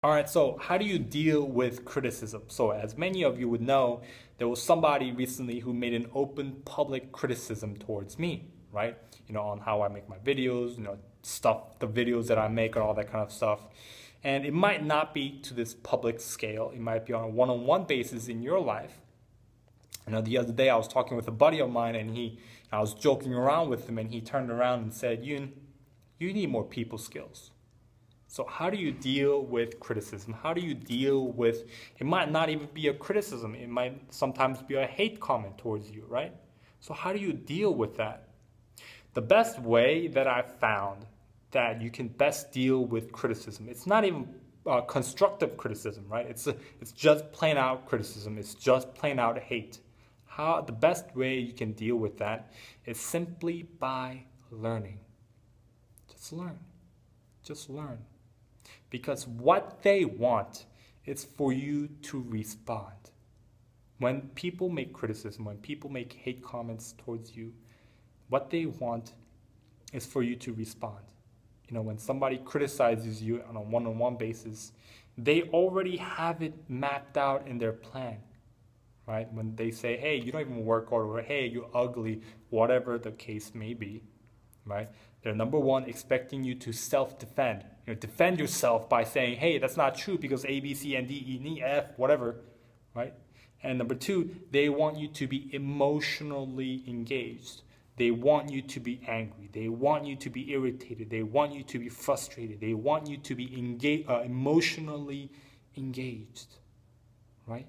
All right, so how do you deal with criticism? So as many of you would know, there was somebody recently who made an open public criticism towards me, right? On how I make my videos, stuff, the videos that I make and all that kind of stuff. And it might not be to this public scale. It might be on a one-on-one basis in your life. The other day I was talking with a buddy of mine and I was joking around with him and he turned around and said, Yoon, you need more people skills. So how do you deal with criticism? How do you deal with, it might not even be a criticism. It might sometimes be a hate comment towards you, right? So how do you deal with that? The best way that I've found that you can best deal with criticism, it's not even constructive criticism, right? It's just plain out criticism. It's just plain out hate. The best way you can deal with that is simply by learning. Just learn. Just learn. Because what they want is for you to respond. When people make criticism, when people make hate comments towards you, what they want is for you to respond. When somebody criticizes you on a one-on-one basis, they already have it mapped out in their plan, right? When they say, hey, you don't even work hard, or hey, you're ugly, whatever the case may be, right? They're number one, expecting you to self-defend. Defend yourself by saying, hey, that's not true because A, B, C, and D, E, N, E, F, whatever, right? And number two, they want you to be emotionally engaged. They want you to be angry. They want you to be irritated. They want you to be frustrated. They want you to be emotionally engaged, right?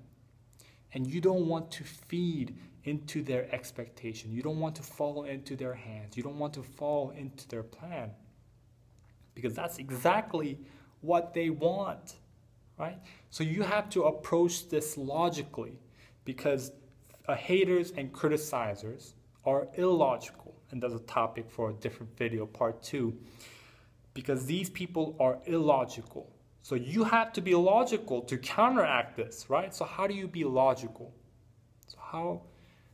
And you don't want to feed into their expectation. You don't want to fall into their hands. You don't want to fall into their plan. Because that's exactly what they want, right? So you have to approach this logically, because haters and criticizers are illogical. And that's a topic for a different video, part 2. Because these people are illogical. So you have to be logical to counteract this, right? So how do you be logical? So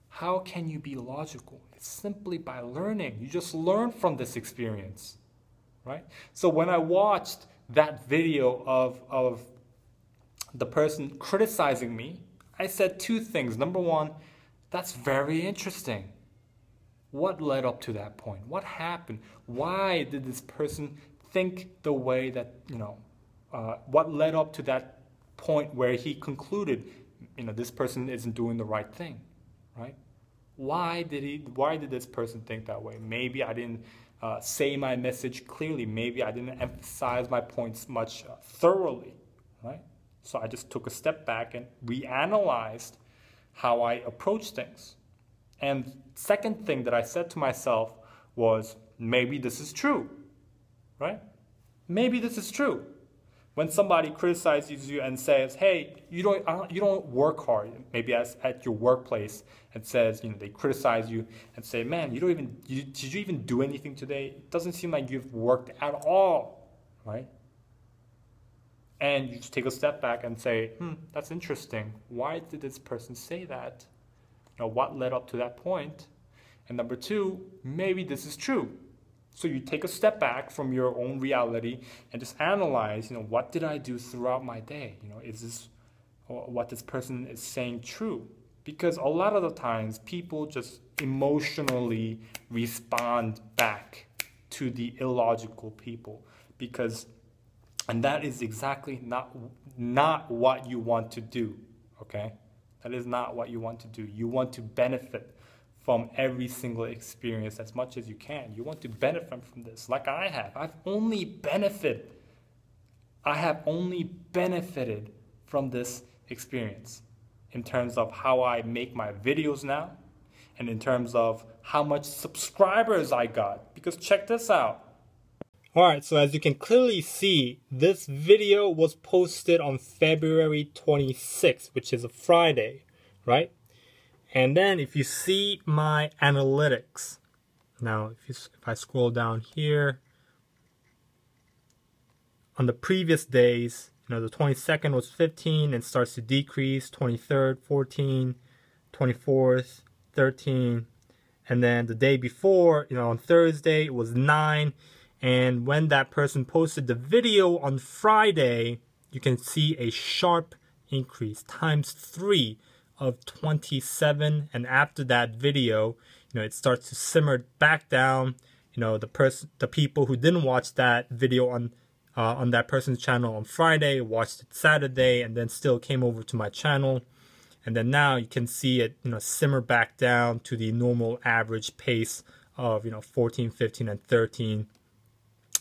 how can you be logical? It's simply by learning. You just learn from this experience, right? So when I watched that video of the person criticizing me, I said 2 things. Number one, that's very interesting. What led up to that point? What happened? Why did this person think the way that, what led up to that point where he concluded, this person isn't doing the right thing, right? Why did this person think that way? Maybe I didn't say my message clearly. Maybe I didn't emphasize my points much thoroughly, right? So I just took a step back and reanalyzed how I approach things. And second thing that I said to myself was, maybe this is true, right? Maybe this is true. When somebody criticizes you and says, hey, you don't work hard, maybe at your workplace, and says, they criticize you and say, man, did you even do anything today? It doesn't seem like you've worked at all, right? And you just take a step back and say, that's interesting. Why did this person say that? What led up to that point? And number 2, maybe this is true. So you take a step back from your own reality and just analyze, what did I do throughout my day? Is this what this person is saying true? Because a lot of the times people just emotionally respond back to the illogical people, and that is exactly not what you want to do, okay? That is not what you want to do. You want to benefit from every single experience as much as you can. You want to benefit from this, like I have. I have only benefited from this experience in terms of how I make my videos now, and in terms of how much subscribers I got. Because check this out. Alright, so as you can clearly see, this video was posted on February 26th, which is a Friday, right? And then if you see my analytics, now if I scroll down here, on the previous days, the 22nd was 15 and starts to decrease, 23rd, 14, 24th, 13, and then the day before, on Thursday, it was 9. And when that person posted the video on Friday, you can see a sharp increase ×3 of 27. And after that video, it starts to simmer back down. The people who didn't watch that video on that person's channel on Friday watched it Saturday and then still came over to my channel. And then now you can see it, simmer back down to the normal average pace of, 14, 15, and 13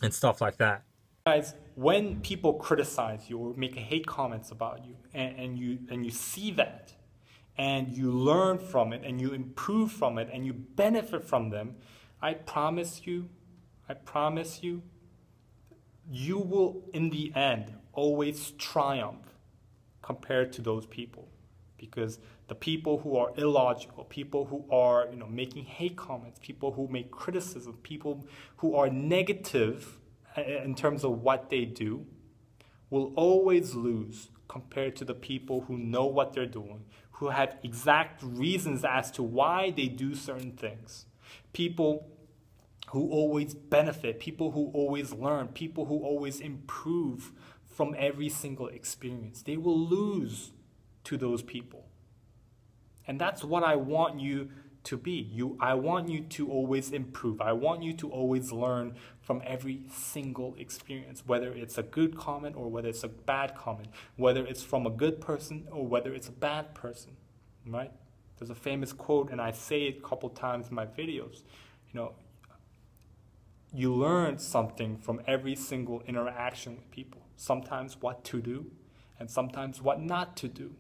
and stuff like that. Guys, when people criticize you or make hate comments about you and you see that and you learn from it and you improve from it and you benefit from them, I promise you, you will in the end always triumph compared to those people. Because the people who are illogical, people who are making hate comments, people who make criticism, people who are negative in terms of what they do, will always lose compared to the people who know what they're doing, who have exact reasons as to why they do certain things. People who always benefit, people who always learn, people who always improve from every single experience. They will lose to those people. And that's what I want you to be. I want you to always improve. I want you to always learn from every single experience, whether it's a good comment or whether it's a bad comment, whether it's from a good person or whether it's a bad person, right? There's a famous quote, and I say it a couple times in my videos. You learn something from every single interaction with people. Sometimes what to do and sometimes what not to do,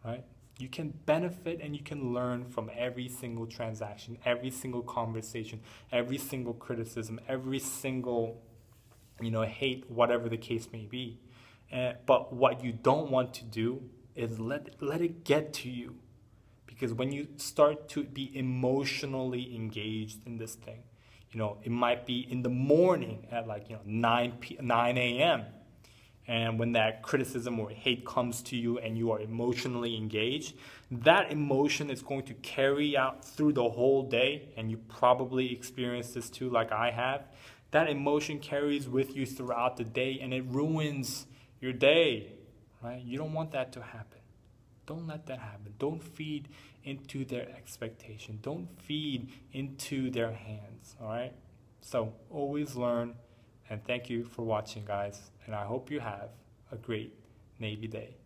right? You can benefit and you can learn from every single transaction, every single conversation, every single criticism, every single, hate, whatever the case may be. But what you don't want to do is let it get to you. Because when you start to be emotionally engaged in this thing, it might be in the morning at 9 a.m. And when that criticism or hate comes to you and you are emotionally engaged, that emotion is going to carry out through the whole day. And you probably experienced this too, like I have. That emotion carries with you throughout the day and it ruins your day, right? You don't want that to happen. Don't let that happen. Don't feed into their expectation. Don't feed into their hands, all right? So always learn. And thank you for watching, guys. And I hope you have a great Navy day.